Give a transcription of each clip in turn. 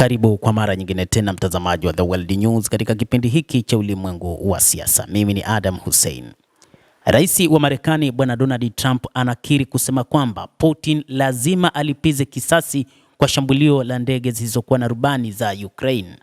Karibu kwa mara nyingine tena mtazamaji wa The World News katika kipindi hiki cha ulimwengu wa siasa. Mimi ni Adam Hussein. Rais wa Marekani Bwana Donald Trump anakiri kusema kwamba Putin lazima alipize kisasi kwa shambulio la ndege zisizokuwa na rubani za Ukraine.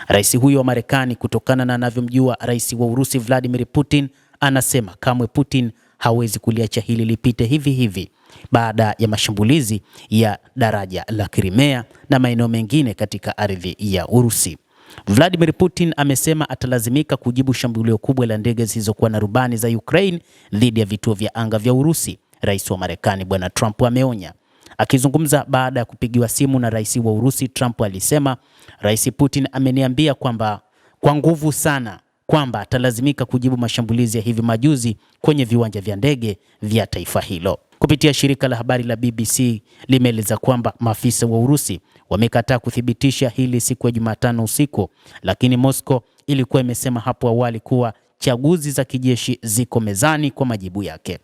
Rais huyo wa Marekani, kutokana na anavyomjua rais wa Urusi Vladimir Putin, anasema kamwe Putin hawezi kuliacha hili lipite hivi hivi baada ya mashambulizi ya daraja la Crimea na maeneo mengine katika ardhi ya Urusi. Vladimir Putin amesema atalazimika kujibu shambulio kubwa la ndege zisizokuwa na rubani za Ukraine dhidi ya vituo vya anga vya Urusi. Rais wa Marekani Bwana Trump ameonya. Akizungumza baada ya kupigiwa simu na rais wa Urusi, Trump alisema, Rais Putin ameniambia kwamba kwa nguvu sana kwamba atalazimika kujibu mashambulizi ya hivi majuzi kwenye viwanja vya ndege vya taifa hilo. Kupitia shirika la habari la BBC limeeleza kwamba maafisa wa Urusi wamekataa kuthibitisha hili siku ya Jumatano usiku, lakini Moscow ilikuwa imesema hapo awali kuwa chaguzi za kijeshi ziko mezani kwa majibu yake.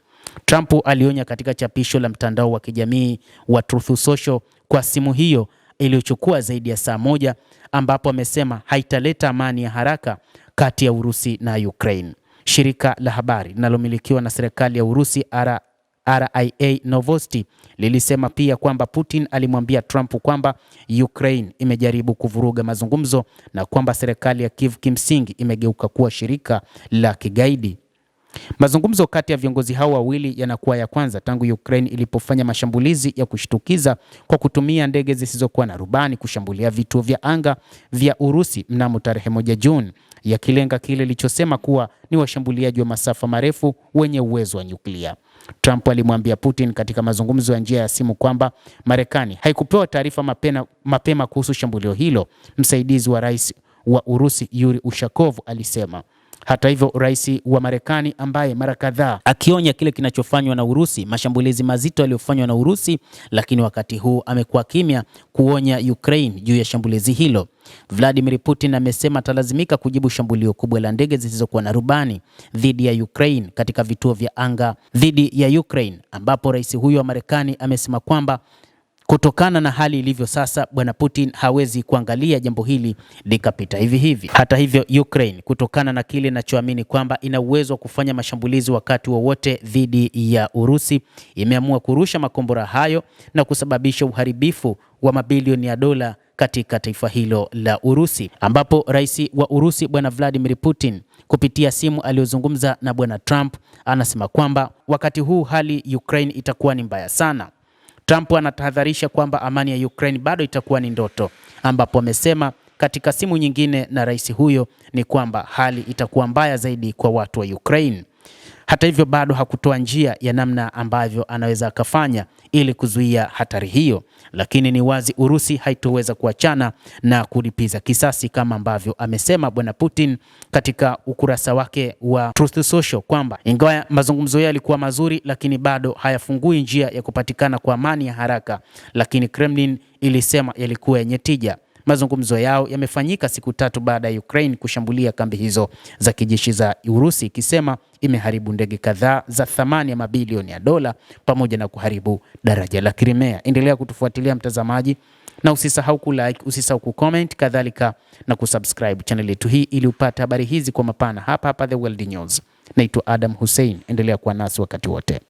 Trump alionya katika chapisho la mtandao wa kijamii wa Truth Social kwa simu hiyo iliyochukua zaidi ya saa moja, ambapo amesema haitaleta amani ya haraka kati ya Urusi na Ukraine. Shirika la habari linalomilikiwa na serikali ya Urusi RIA Novosti lilisema pia kwamba Putin alimwambia Trump kwamba Ukraine imejaribu kuvuruga mazungumzo na kwamba serikali ya Kiev kimsingi imegeuka kuwa shirika la kigaidi. Mazungumzo kati ya viongozi hao wawili yanakuwa ya kwanza tangu Ukraine ilipofanya mashambulizi ya kushtukiza kwa kutumia ndege zisizokuwa na rubani kushambulia vituo vya anga vya Urusi mnamo tarehe 1 Juni, yakilenga kile ilichosema kuwa ni washambuliaji wa masafa marefu wenye uwezo wa nyuklia. Trump alimwambia Putin katika mazungumzo ya njia ya simu kwamba Marekani haikupewa taarifa mapema kuhusu shambulio hilo. Msaidizi wa rais wa Urusi Yuri Ushakov alisema. Hata hivyo, rais wa Marekani ambaye mara kadhaa akionya kile kinachofanywa na Urusi, mashambulizi mazito yaliyofanywa na Urusi, lakini wakati huu amekuwa kimya kuonya Ukraine juu ya shambulizi hilo. Vladimir Putin amesema atalazimika kujibu shambulio kubwa la ndege zisizokuwa na rubani dhidi ya Ukraine katika vituo vya anga dhidi ya Ukraine, ambapo rais huyo wa Marekani amesema kwamba kutokana na hali ilivyo sasa, Bwana Putin hawezi kuangalia jambo hili likapita hivi hivi. Hata hivyo, Ukraine, kutokana na kile inachoamini kwamba ina uwezo wa kufanya mashambulizi wakati wowote dhidi ya Urusi, imeamua kurusha makombora hayo na kusababisha uharibifu wa mabilioni ya dola katika taifa hilo la Urusi, ambapo rais wa Urusi Bwana Vladimir Putin kupitia simu aliyozungumza na Bwana Trump anasema kwamba wakati huu hali Ukraine itakuwa ni mbaya sana. Trump anatahadharisha kwamba amani ya Ukraine bado itakuwa ni ndoto, ambapo amesema katika simu nyingine na rais huyo ni kwamba hali itakuwa mbaya zaidi kwa watu wa Ukraine. Hata hivyo, bado hakutoa njia ya namna ambavyo anaweza akafanya ili kuzuia hatari hiyo, lakini ni wazi Urusi haitoweza kuachana na kulipiza kisasi kama ambavyo amesema Bwana Putin katika ukurasa wake wa Truth Social kwamba ingawa mazungumzo yalikuwa mazuri, lakini bado hayafungui njia ya kupatikana kwa amani ya haraka, lakini Kremlin ilisema yalikuwa yenye tija. Mazungumzo yao yamefanyika siku 3 baada ya Ukraine kushambulia kambi hizo za kijeshi za Urusi, ikisema imeharibu ndege kadhaa za thamani ya mabilioni ya dola pamoja na kuharibu daraja la Crimea. Endelea kutufuatilia mtazamaji, na usisahau kulike, usisahau kucomment, kadhalika na kusubscribe channel yetu hii ili upate habari hizi kwa mapana hapa The World News. Naitwa Adam Hussein, endelea kuwa nasi wakati wote.